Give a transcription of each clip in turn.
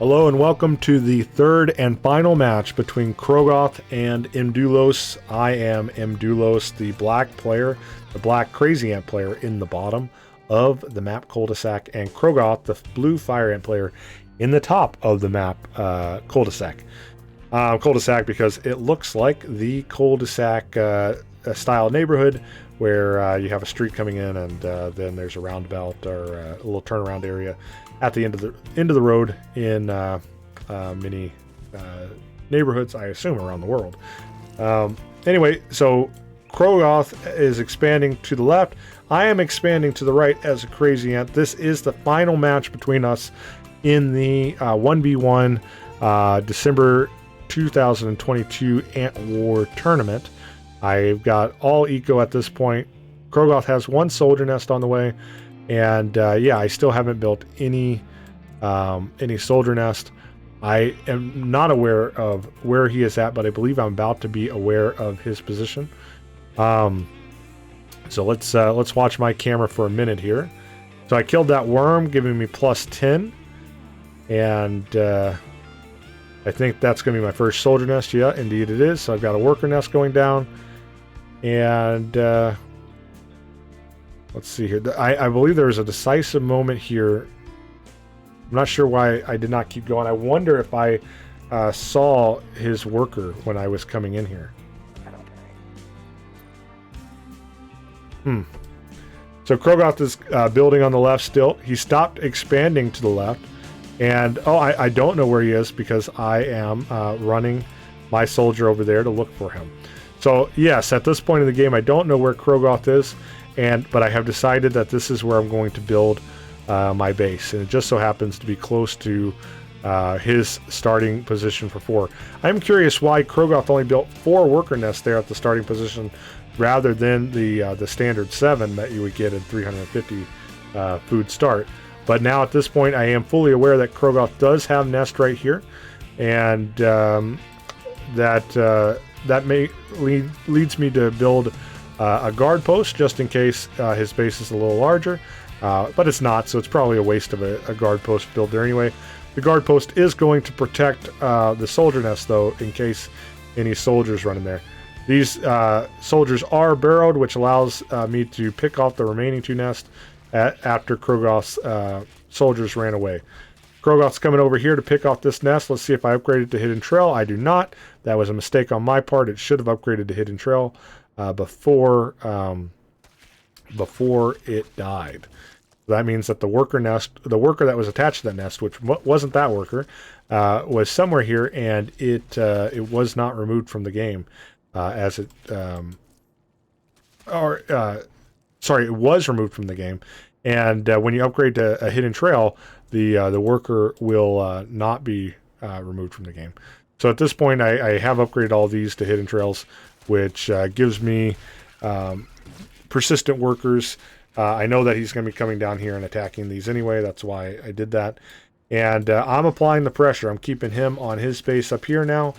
Hello and welcome to the third and final match between Krogoth and MDoulos. I am MDoulos, the black player, the black crazy ant player in the bottom of the map cul-de-sac, and Krogoth, the blue fire ant player, in the top of the map cul-de-sac. Cul-de-sac because it looks like the cul-de-sac style neighborhood where you have a street coming in and then there's a roundabout or a little turnaround area at the end of the road in many neighborhoods, I assume, around the world. Anyway, so Krogoth is expanding to the left. I am expanding to the right as a crazy ant. This is the final match between us in the 1v1 December 2022 Ant War tournament. I've got all eco at this point. Krogoth has one soldier nest on the way. And yeah, I still haven't built any soldier nest. I am not aware of where he is at, but I believe I'm about to be aware of his position. So let's watch my camera for a minute here. So I killed that worm, giving me plus 10, and I think that's going to be my first soldier nest. Yeah, indeed it is. So I've got a worker nest going down, and let's see here. I believe there was a decisive moment here. I'm not sure why I did not keep going. I wonder if I saw his worker when I was coming in here. So Krogoth is building on the left still. He stopped expanding to the left. And, I don't know where he is because I am running my soldier over there to look for him. So, yes, at this point in the game, I don't know where Krogoth is. But I have decided that this is where I'm going to build my base, and it just so happens to be close to his starting position for 4. I'm curious why Krogoth only built 4 worker nests there at the starting position, rather than the standard 7 that you would get in 350 food start. But now at this point, I am fully aware that Krogoth does have nest right here, and that leads me to build a guard post just in case his base is a little larger, but it's not, so it's probably a waste of a guard post build there anyway. The guard post is going to protect the soldier nest, though, in case any soldiers run in there. These soldiers are burrowed, which allows me to pick off the remaining 2 nests after Krogoth's soldiers ran away. Krogoth's coming over here to pick off this nest. Let's see if I upgraded to Hidden Trail. I do not. That was a mistake on my part. It should have upgraded to Hidden Trail before it died. That means that the worker that was attached to that nest, which wasn't that worker, was somewhere here, and it was not removed from the game, it was removed from the game. And when you upgrade to a Hidden Trail, the worker will not be removed from the game. So at this point, I have upgraded all these to Hidden Trails, which gives me persistent workers. I know that he's going to be coming down here and attacking these anyway. That's why I did that. And I'm applying the pressure. I'm keeping him on his space up here now,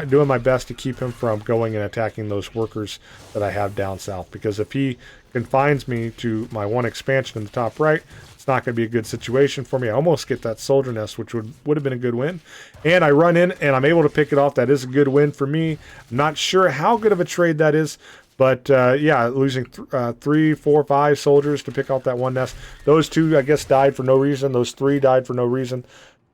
doing my best to keep him from going and attacking those workers that I have down south. Because if he confines me to my one expansion in the top right, it's not going to be a good situation for me. I almost get that soldier nest, which would have been a good win. And I run in and I'm able to pick it off. That is a good win for me. I'm not sure how good of a trade that is. But yeah, losing 3, 4, 5 soldiers to pick off that one nest. Those 2, I guess, died for no reason. Those 3 died for no reason.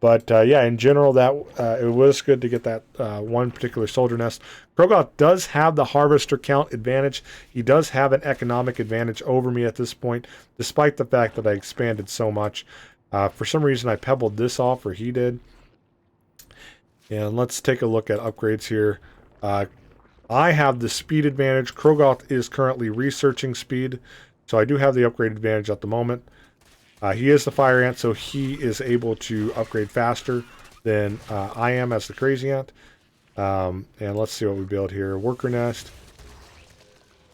But yeah, in general, that it was good to get that one particular soldier nest. Krogoth does have the harvester count advantage. He does have an economic advantage over me at this point, despite the fact that I expanded so much. For some reason, I pebbled this off, or he did. And let's take a look at upgrades here. I have the speed advantage. Krogoth is currently researching speed, so I do have the upgrade advantage at the moment. He is the fire ant, so he is able to upgrade faster than I am as the crazy ant. And let's see what we build here. Worker nest.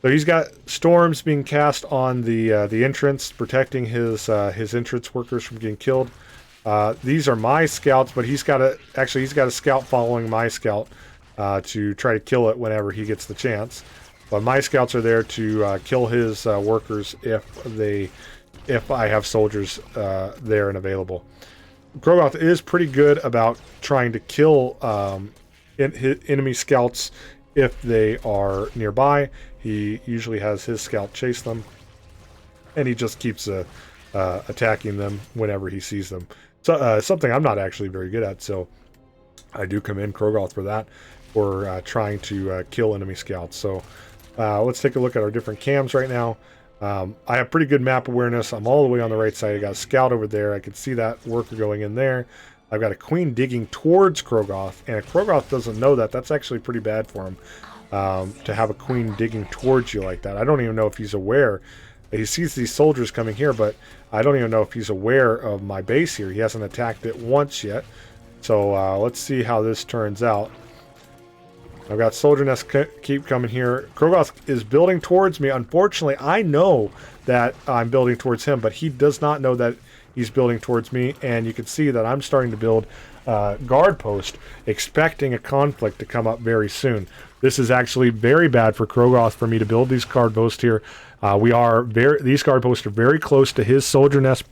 So he's got storms being cast on the entrance, protecting his entrance workers from getting killed. These are my scouts, but he's got a scout following my scout to try to kill it whenever he gets the chance. But my scouts are there to kill his workers if I have soldiers there and available. Krogoth is pretty good about trying to kill enemy scouts if they are nearby. He usually has his scout chase them, and he just keeps attacking them whenever he sees them. So something I'm not actually very good at, so I do commend Krogoth for that, for trying to kill enemy scouts. So let's take a look at our different cams right now. I have pretty good map awareness. I'm all the way on the right side. I got a scout over there. I can see that worker going in there. I've got a queen digging towards Krogoth, and if Krogoth doesn't know that, that's actually pretty bad for him, to have a queen digging towards you like that. I don't even know if he's aware. He sees these soldiers coming here, but I don't even know if he's aware of my base here. He hasn't attacked it once yet. So let's see how this turns out. I've got soldier nests keep coming here. Krogoth is building towards me. Unfortunately, I know that I'm building towards him, but he does not know that he's building towards me. And you can see that I'm starting to build guard post, expecting a conflict to come up very soon. This is actually very bad for Krogoth for me to build these guard posts here. These guard posts are very close to his soldier nest.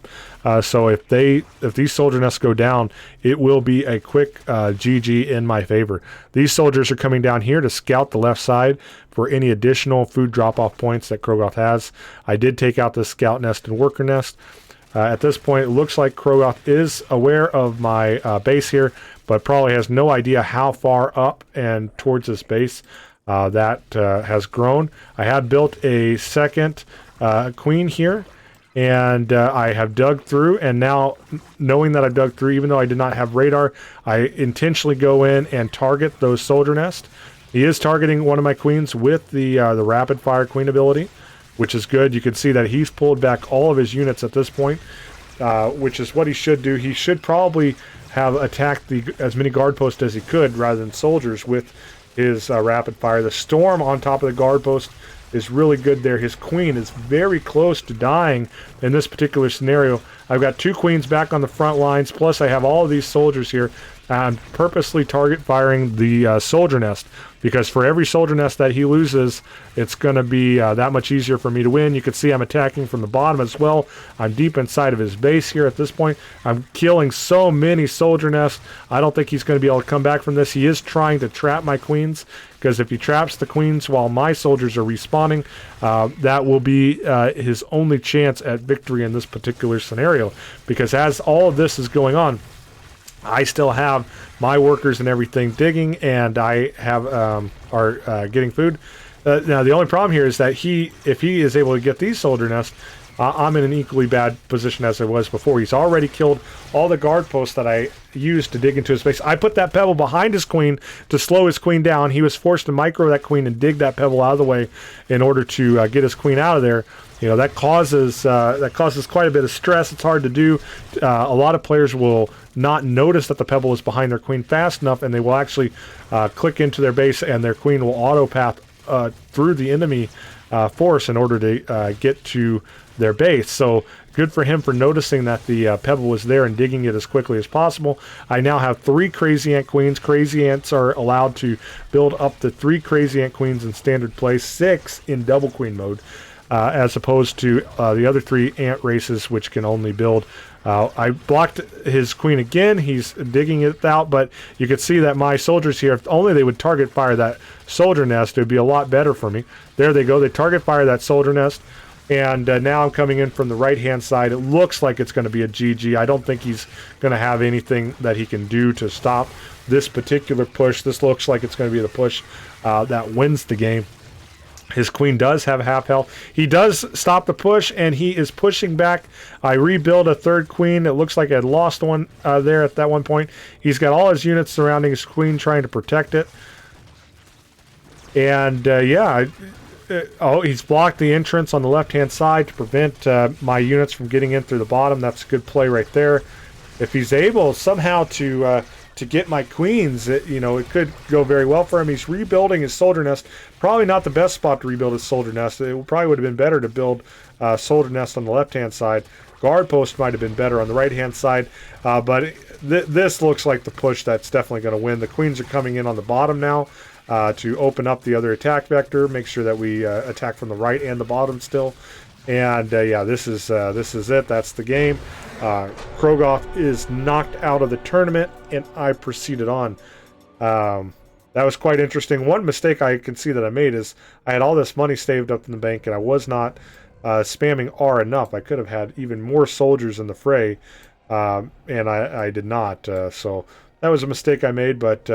So if these soldier nests go down, it will be a quick GG in my favor. These soldiers are coming down here to scout the left side for any additional food drop-off points that Krogoth has. I did take out the scout nest and worker nest. At this point, it looks like Krogoth is aware of my base here, but probably has no idea how far up and towards this base that has grown. I have built a second queen here, and I have dug through, and now knowing that I've dug through, even though I did not have radar, I intentionally go in and target those soldier nests. He is targeting one of my queens with the rapid fire queen ability, which is good. You can see that he's pulled back all of his units at this point, which is what he should do. He should probably have attacked as many guard posts as he could rather than soldiers with his rapid fire. The storm on top of the guard post is really good there. His queen is very close to dying in this particular scenario. I've got two queens back on the front lines, plus I have all of these soldiers here. I'm purposely target firing the soldier nest, because for every soldier nest that he loses, it's going to be that much easier for me to win. You can see I'm attacking from the bottom as well. I'm deep inside of his base here at this point. I'm killing so many soldier nests. I don't think he's going to be able to come back from this. He is trying to trap my queens, because if he traps the queens while my soldiers are respawning, that will be his only chance at victory in this particular scenario. Because as all of this is going on, I still have my workers and everything digging, and I have are getting food. Now the only problem here is that if he is able to get these soldier nests, I'm in an equally bad position as I was before. He's already killed all the guard posts that I used to dig into his base. I put that pebble behind his queen to slow his queen down. He was forced to micro that queen and dig that pebble out of the way in order to get his queen out of there. You know, that causes quite a bit of stress. It's hard to do. A lot of players will not notice that the pebble is behind their queen fast enough, and they will actually click into their base, and their queen will auto path through the enemy force in order to get to their base. So good for him for noticing that the pebble was there and digging it as quickly as possible. I now have 3 crazy ant queens. Crazy ants are allowed to build up to 3 crazy ant queens in standard play, 6 in double queen mode. As opposed to the other 3 ant races, which can only build. I blocked his queen again. He's digging it out, but you can see that my soldiers here, if only they would target fire that soldier nest, it would be a lot better for me. There they go. They target fire that soldier nest, and now I'm coming in from the right-hand side. It looks like it's going to be a GG. I don't think he's going to have anything that he can do to stop this particular push. This looks like it's going to be the push that wins the game. His queen does have half health. He does stop the push, and he is pushing back. I rebuild a 3rd queen. It looks like I had lost one there at that one point. He's got all his units surrounding his queen, trying to protect it. And he's blocked the entrance on the left-hand side to prevent my units from getting in through the bottom. That's a good play right there. If he's able somehow to get my queens, it could go very well for him. He's rebuilding his soldier nest. Probably not the best spot to rebuild his soldier nest. It probably would have been better to build soldier nest on the left-hand side. Guard post might have been better on the right-hand side, but this looks like the push that's definitely going to win. The queens are coming in on the bottom now to open up the other attack vector, make sure that we attack from the right and the bottom still. And yeah, this is it. That's the game. Krogoth is knocked out of the tournament, and I proceeded on. Um, that was quite interesting. One mistake I can see that I made is I had all this money saved up in the bank, and I was not spamming R enough. I could have had even more soldiers in the fray, and I did not. So that was a mistake I made. But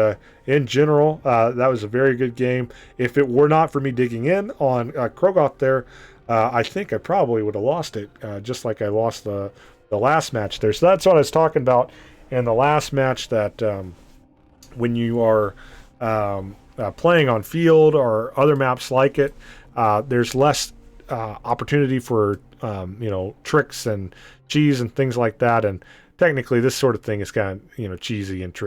in general, that was a very good game. If it were not for me digging in on Krogoth there, I think I probably would have lost it, just like I lost the last match there. So that's what I was talking about in the last match, that when you are playing on field or other maps like it, there's less opportunity for tricks and cheese and things like that. And technically, this sort of thing is kind of cheesy and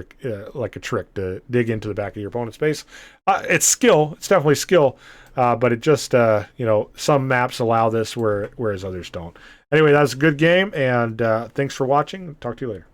like a trick to dig into the back of your opponent's base. It's skill. It's definitely skill. But it just some maps allow this whereas others don't. Anyway, that was a good game, and thanks for watching. Talk to you later.